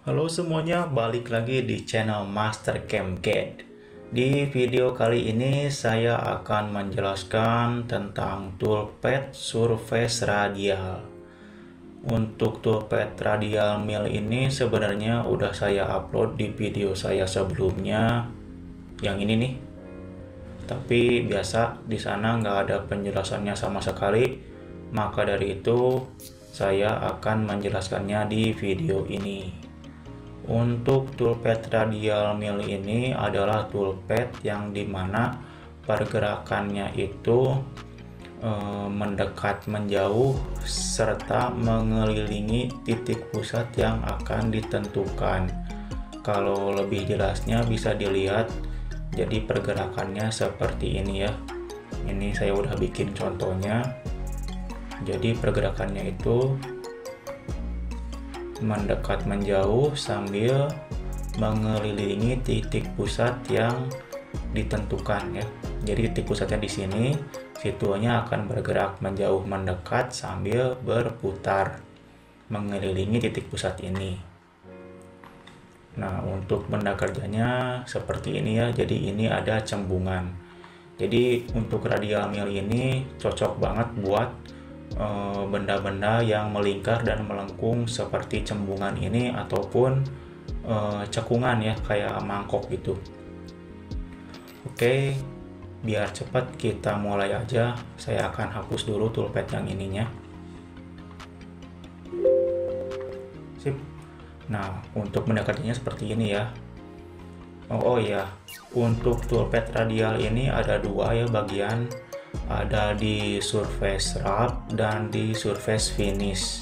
Halo semuanya, balik lagi di channel Master Cam Guide. Di video kali ini saya akan menjelaskan tentang toolpad surface radial. Untuk toolpad radial mill ini sebenarnya udah saya upload di video saya sebelumnya, yang ini nih. Tapi biasa di sana nggak ada penjelasannya sama sekali, maka dari itu saya akan menjelaskannya di video ini. Untuk toolpad radial mill ini adalah toolpad yang dimana pergerakannya itu mendekat menjauh serta mengelilingi titik pusat yang akan ditentukan. Kalau lebih jelasnya bisa dilihat, jadi pergerakannya seperti ini ya. Ini saya udah bikin contohnya. Jadi pergerakannya itu mendekat menjauh sambil mengelilingi titik pusat yang ditentukan ya. Jadi titik pusatnya di sini, situanya akan bergerak menjauh mendekat sambil berputar mengelilingi titik pusat ini. Nah, untuk benda kerjanya seperti ini ya. Jadi ini ada cembungan. Jadi untuk radial mill ini cocok banget buat benda-benda yang melingkar dan melengkung seperti cembungan ini ataupun cekungan ya, kayak mangkok gitu. Oke, biar cepat kita mulai aja. Saya akan hapus dulu toolpad yang ininya. Sip. Nah, untuk benda kerjanya seperti ini ya. Oh ya, untuk toolpad radial ini ada dua ya bagian. Ada di surface wrap dan di surface finish.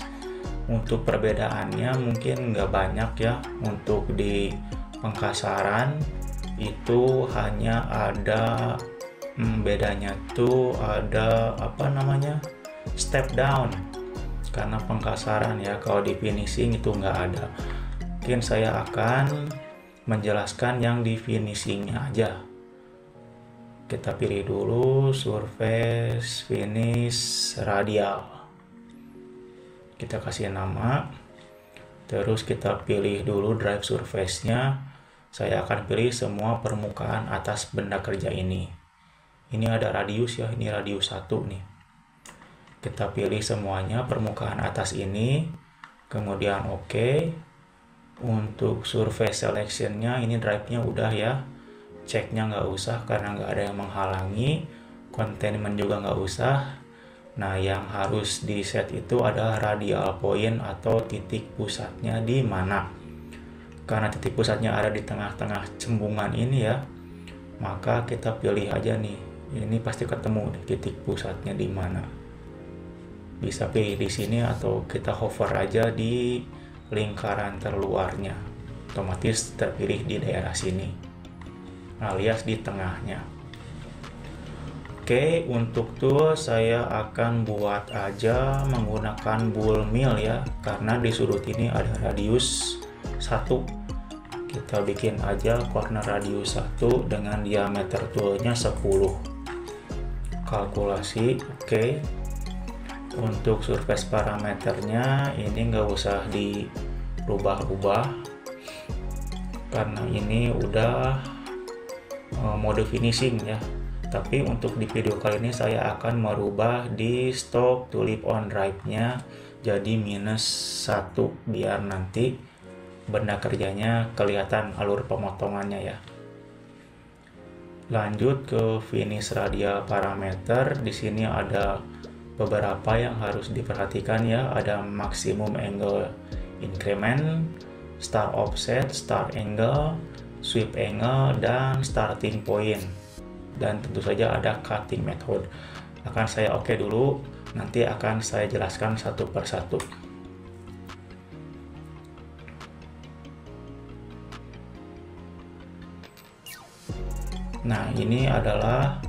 Untuk perbedaannya mungkin nggak banyak ya. Untuk di pengkasaran itu hanya ada bedanya tuh ada step down karena pengkasaran ya. Kalau di finishing itu nggak ada. Mungkin saya akan menjelaskan yang di finishingnya aja. Kita pilih dulu surface finish radial. Kita kasih nama. Terus kita pilih dulu drive surface-nya. Saya akan pilih semua permukaan atas benda kerja ini. Ini ada radius ya, ini radius 1 nih. Kita pilih semuanya permukaan atas ini. Kemudian oke. Untuk surface selection-nya ini drive-nya udah ya. Ceknya nggak usah karena nggak ada yang menghalangi. Containment juga nggak usah. Nah, yang harus di set itu adalah radial point atau titik pusatnya di mana. Karena titik pusatnya ada di tengah-tengah cembungan ini ya, maka kita pilih aja nih. Ini pasti ketemu titik pusatnya di mana. Bisa pilih di sini atau kita hover aja di lingkaran terluarnya. Otomatis terpilih di daerah sini, alias di tengahnya. Oke, untuk tool saya akan buat aja menggunakan bull mill ya, karena di sudut ini ada radius 1. Kita bikin aja corner radius 1 dengan diameter toolnya 10. Kalkulasi, oke. Untuk surface parameternya ini nggak usah dirubah-rubah karena ini udah mode finishing ya. Tapi untuk di video kali ini saya akan merubah di stock tulip on drive-nya jadi -1 biar nanti benda kerjanya kelihatan alur pemotongannya ya. Lanjut ke finish radial parameter. Di sini ada beberapa yang harus diperhatikan ya. Ada maximum angle increment, start offset, start angle, sweep angle, dan starting point. Dan tentu saja ada cutting method. Akan saya oke dulu, nanti akan saya jelaskan satu persatu. Nah, ini adalah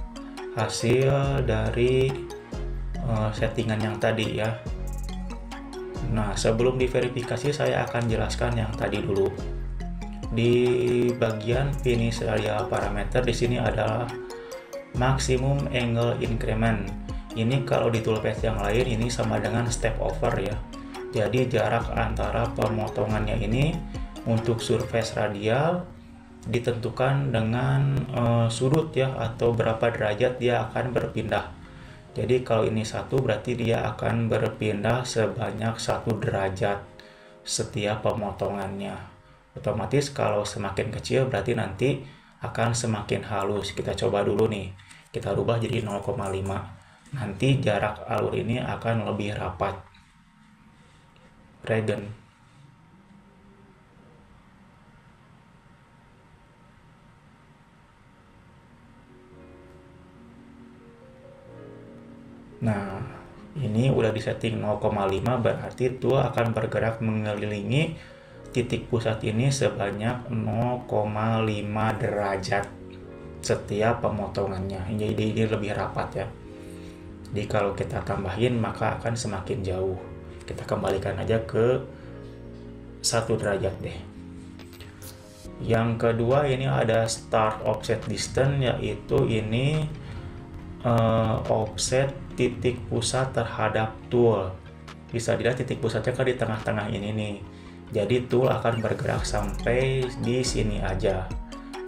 hasil dari settingan yang tadi ya. Nah, sebelum diverifikasi saya akan jelaskan yang tadi dulu. Di bagian finish radial parameter di sini adalah maximum angle increment. Ini kalau di toolpath yang lain ini sama dengan step over ya. Jadi jarak antara pemotongannya ini Untuk surface radial ditentukan dengan sudut ya, atau berapa derajat dia akan berpindah. Jadi kalau ini 1 berarti dia akan berpindah sebanyak 1 derajat setiap pemotongannya. Otomatis kalau semakin kecil berarti nanti akan semakin halus. Kita coba dulu nih, kita rubah jadi 0,5. Nanti jarak alur ini akan lebih rapat. Regen. Nah, ini udah disetting 0,5, berarti tool akan bergerak mengelilingi titik pusat ini sebanyak 0,5 derajat setiap pemotongannya. Jadi ini lebih rapat ya. Jadi kalau kita tambahin maka akan semakin jauh. Kita kembalikan aja ke 1 derajat deh. Yang kedua ini ada start offset distance, yaitu ini offset titik pusat terhadap tool. Bisa dilihat titik pusatnya kan di tengah-tengah ini nih. Jadi tool akan bergerak sampai di sini aja.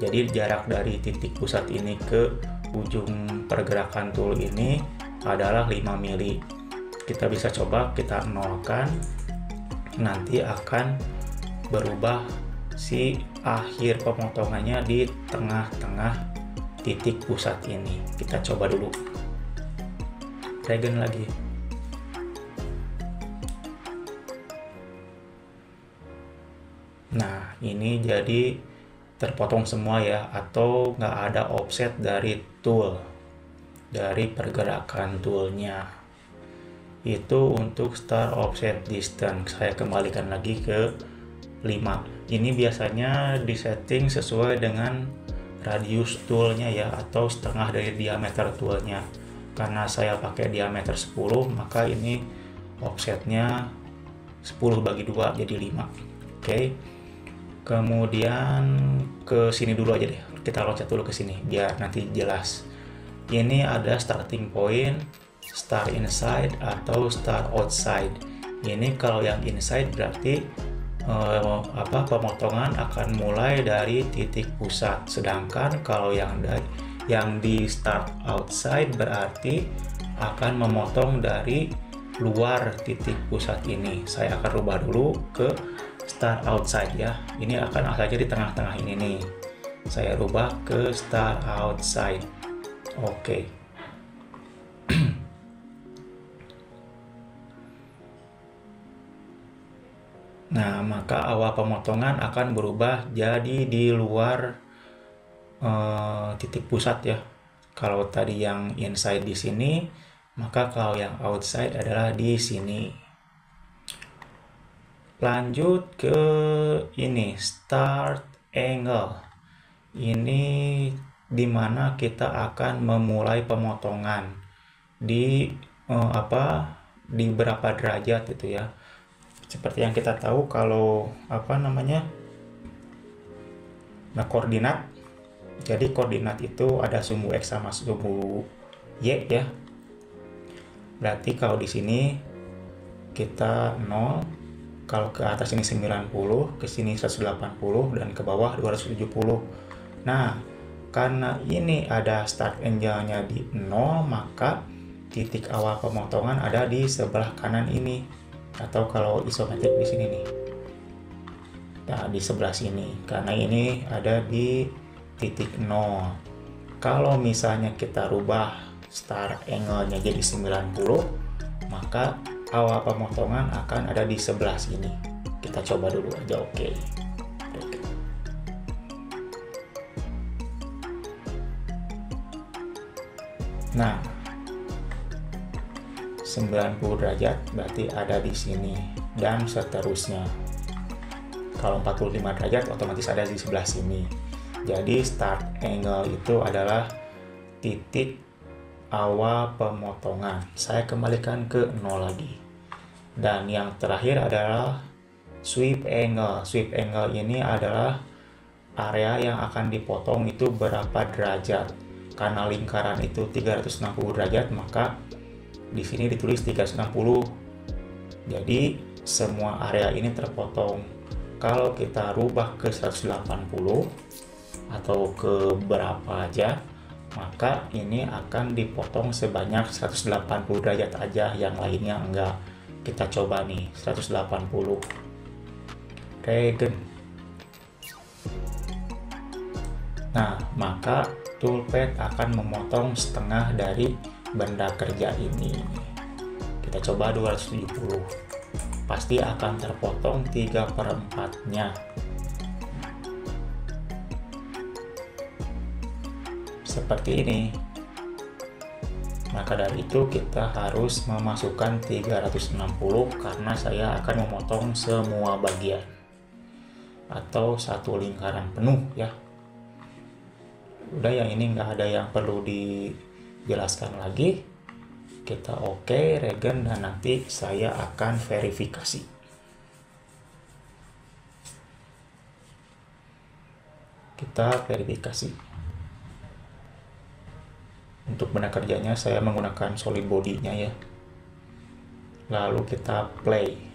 Jadi jarak dari titik pusat ini ke ujung pergerakan tool ini adalah 5 mili. Kita bisa coba kita nolkan. Nanti akan berubah si akhir pemotongannya di tengah-tengah titik pusat ini. Kita coba dulu. Regen lagi. Nah, ini jadi terpotong semua ya, atau nggak ada offset dari tool, dari pergerakan toolnya. Itu untuk start offset distance. Saya kembalikan lagi ke 5. Ini biasanya disetting sesuai dengan radius toolnya ya, atau setengah dari diameter toolnya. Karena saya pakai diameter 10, maka ini offsetnya 10 bagi 2 jadi 5. Oke. Kemudian ke sini dulu aja deh. Kita loncat dulu ke sini biar nanti jelas. Ini ada starting point, start inside atau start outside. Ini kalau yang inside berarti pemotongan akan mulai dari titik pusat, sedangkan kalau yang di start outside berarti akan memotong dari luar titik pusat ini. Saya akan rubah dulu ke start outside ya. Ini akan asalnya di tengah-tengah ini nih. Saya rubah ke start outside. Oke. Nah, maka awal pemotongan akan berubah jadi di luar titik pusat ya. Kalau tadi yang inside di sini, maka kalau yang outside adalah di sini. Lanjut ke ini, start angle. Ini dimana kita akan memulai pemotongan di di berapa derajat itu ya. Seperti yang kita tahu kalau koordinat. Jadi koordinat itu ada sumbu X sama sumbu Y ya. Berarti kalau di sini kita 0, kalau ke atas ini 90, ke sini 180 dan ke bawah 270. Nah, karena ini ada start angle-nya di 0, maka titik awal pemotongan ada di sebelah kanan ini. Atau kalau isometrik di sini nih. Nah, di sebelah sini. Karena ini ada di titik 0. Kalau misalnya kita rubah start angle-nya jadi 90, maka awal pemotongan akan ada di sebelah sini. Kita coba dulu aja, oke. Nah, 90 derajat berarti ada di sini dan seterusnya. Kalau 45 derajat otomatis ada di sebelah sini. Jadi start angle itu adalah titik awal pemotongan. Saya kembalikan ke 0 lagi. Dan yang terakhir adalah sweep angle. Sweep angle ini adalah area yang akan dipotong itu berapa derajat. Karena lingkaran itu 360 derajat, maka di sini ditulis 360. Jadi semua area ini terpotong kalau kita rubah ke 180 atau ke berapa aja, maka ini akan dipotong sebanyak 180 derajat aja, yang lainnya enggak. Kita coba nih 180 regen. Nah, maka toolpad akan memotong setengah dari benda kerja ini. Kita coba 270. Pasti akan terpotong 3/4-nya. Seperti ini. Maka dari itu kita harus memasukkan 360 karena saya akan memotong semua bagian atau satu lingkaran penuh ya. Udah, yang ini nggak ada yang perlu dijelaskan lagi. Kita oke, regen, dan nanti saya akan verifikasi. Kita verifikasi. Untuk benda kerjanya saya menggunakan solid body-nya ya. Lalu kita play.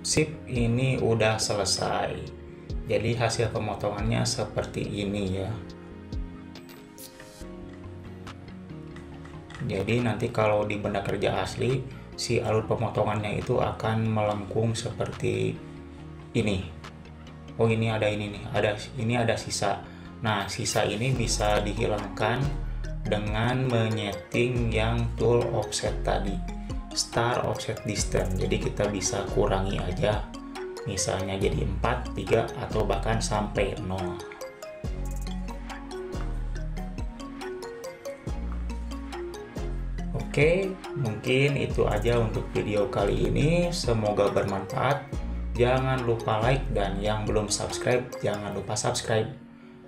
Sip, ini udah selesai. Jadi hasil pemotongannya seperti ini ya. Jadi nanti kalau di benda kerja asli, si alur pemotongannya itu akan melengkung seperti ini. Oh, ini ada ini nih, ini ada sisa. Nah, sisa ini bisa dihilangkan dengan menyeting yang tool offset tadi, start offset distance. Jadi kita bisa kurangi aja, misalnya jadi 4, 3, atau bahkan sampai 0. Oke, mungkin itu aja untuk video kali ini. Semoga bermanfaat. Jangan lupa like, dan yang belum subscribe jangan lupa subscribe.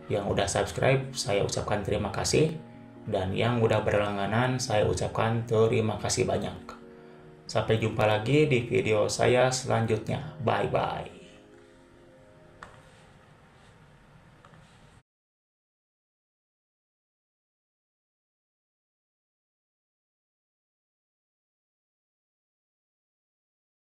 Yang udah subscribe saya ucapkan terima kasih, dan yang udah berlangganan saya ucapkan terima kasih banyak. Sampai jumpa lagi di video saya selanjutnya. Bye bye.